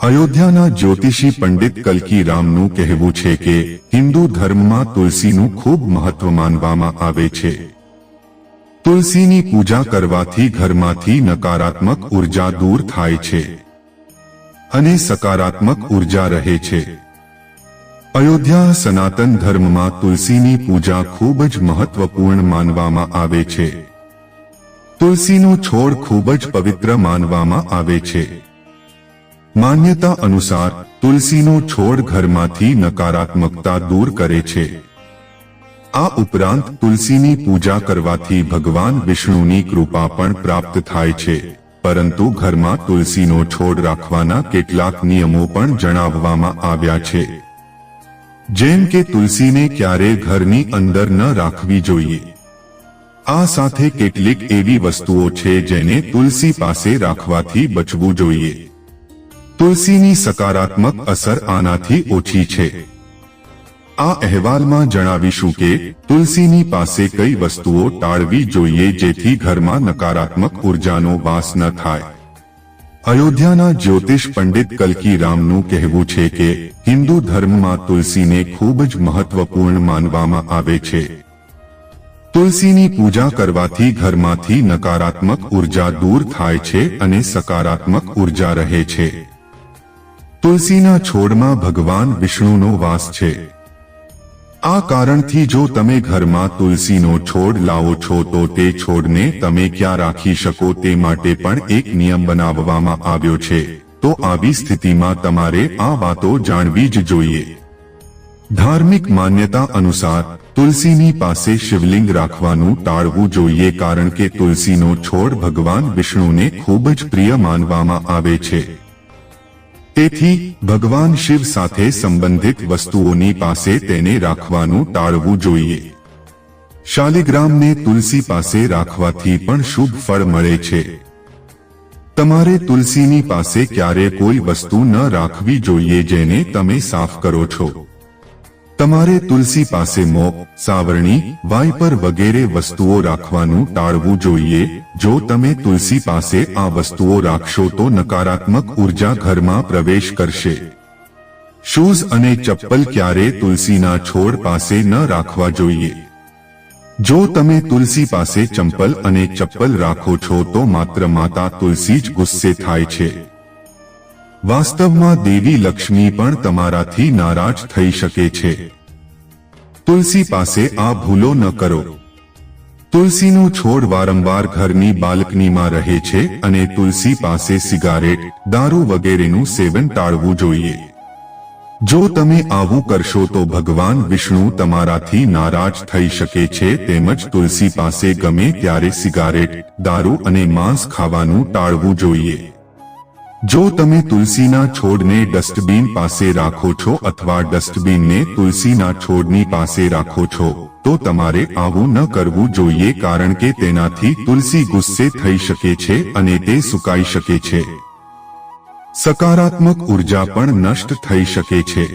અયોધ્યાના જ્યોતિષી પંડિત કલ્કી રામનું કહેવું છે કે હિન્દુ ધર્મમાં તુલસીનું ખૂબ મહત્વ માનવામાં આવે છે। તુલસીની પૂજા કરવાથી ઘરમાંથી નકારાત્મક ઉર્જા દૂર થાય છે અને સકારાત્મક ઉર્જા રહે છે। અયોધ્યા સનાતન ધર્મમાં તુલસીની પૂજા ખૂબ જ મહત્વપૂર્ણ માનવામાં આવે છે। તુલસીનો છોડ ખૂબ જ પવિત્ર માનવામાં આવે છે। માન્યતા અનુસાર તુલસીનો છોડ ઘરમાંથી નકારાત્મકતા દૂર કરે છે। આ ઉપરાંત તુલસીની પૂજા કરવાથી ભગવાન વિષ્ણુની કૃપા પણ પ્રાપ્ત થાય છે। પરંતુ ઘરમાં તુલસીનો છોડ રાખવાના કેટલાક નિયમો પણ જણાવવામાં આવ્યા છે, જેમ કે તુલસીને ક્યારેય ઘરની અંદર ન રાખવી જોઈએ। આ સાથે કેટલીક એવી વસ્તુઓ છે જેને તુલસી પાસે રાખવાથી બચવું જોઈએ। તુલસીની સકારાત્મક અસર આનાથી ઓછી છે। આ અહેવાલમાં જણાવીશું કે તુલસીની પાસે કઈ વસ્તુઓ ટાળવી જોઈએ જેથી ઘરમાં નકારાત્મક ઉર્જાનો વાસ ન થાય। અયોધ્યાના જ્યોતિષ પંડિત કલ્કી રામનું કહેવું છે કે હિન્દુ ધર્મમાં તુલસીને ખૂબ જ મહત્વપૂર્ણ માનવામાં આવે છે। તુલસીની પૂજા કરવાથી ઘરમાંથી નકારાત્મક ઉર્જા દૂર થાય છે અને સકારાત્મક ઉર્જા રહે છે। તુલસીના છોડમાં ભગવાન વિષ્ણુનો વાસ છે। આ કારણથી જો તમે ઘરમાં તુલસીનો છોડ લાવો છો તો તે છોડને તમે ક્યાં રાખી શકો તે માટે પણ એક નિયમ બનાવવામાં આવ્યો છે। તો આવી સ્થિતિમાં તમારે આ વાતો જાણવી જ જોઈએ। ધાર્મિક માન્યતા અનુસાર તુલસીની પાસે શિવલિંગ રાખવાનું ટાળવું જોઈએ, કારણ કે તુલસીનો છોડ ભગવાન વિષ્ણુને ખૂબ જ પ્રિય માનવામાં આવે છે। તેથી ભગવાન શિવ સાથે સંબંધિત વસ્તુઓની પાસે તેને રાખવાનું ટાળવું જોઈએ। શાલિગ્રામને તુલસી પાસે રાખવાથી પણ શુભ ફળ મળે છે। તમારે તુલસીની પાસે ક્યારે કોઈ વસ્તુ ન રાખવી જોઈએ જેને તમે સાફ કરો છો। તમારે તુલસી પાસે મોપ, સાવરણી, વાઇપર વગેરે વસ્તુઓ રાખવાનું ટાળવું જોઈએ। જો તમે તુલસી પાસે આ વસ્તુઓ રાખશો તો નકારાત્મક ઉર્જા ઘરમાં પ્રવેશ કરશે। શૂઝ અને ચપ્પલ ક્યારે તુલસીના છોડ પાસે ન રાખવા જોઈએ। જો તમે તુલસી પાસે ચંપલ અને ચપ્પલ રાખો છો તો માત્ર માતા તુલસી જ ગુસ્સે થાય છે। વાસ્તવમાં દેવી લક્ષ્મી પણ તમારાથી નારાજ થઈ શકે છે। તુલસી પાસે આ ભૂલો ન કરો। તુલસીનો છોડ વારંવાર ઘરની બાલ્કનીમાં રહે છે અને તુલસી પાસે સિગારેટ, દારૂ વગેરેનું સેવન ટાળવું જોઈએ। જો તમે આવું કરશો તો ભગવાન વિષ્ણુ તમારાથી નારાજ થઈ શકે છે। તેમજ તુલસી પાસે ગમે ત્યારે સિગારેટ, દારૂ અને માંસ ખાવાનું ટાળવું જોઈએ। જો તમે તુલસીના છોડને ડસ્ટબિન પાસે રાખો છો અથવા ડસ્ટબિનને તુલસીના છોડની પાસે રાખો છો તો તમારે આવું ન કરવું જોઈએ, કારણ કે તેનાથી તુલસી ગુસ્સે થઈ શકે છે અને તે સુકાઈ શકે છે। સકારાત્મક ઉર્જા પણ નષ્ટ થઈ શકે છે।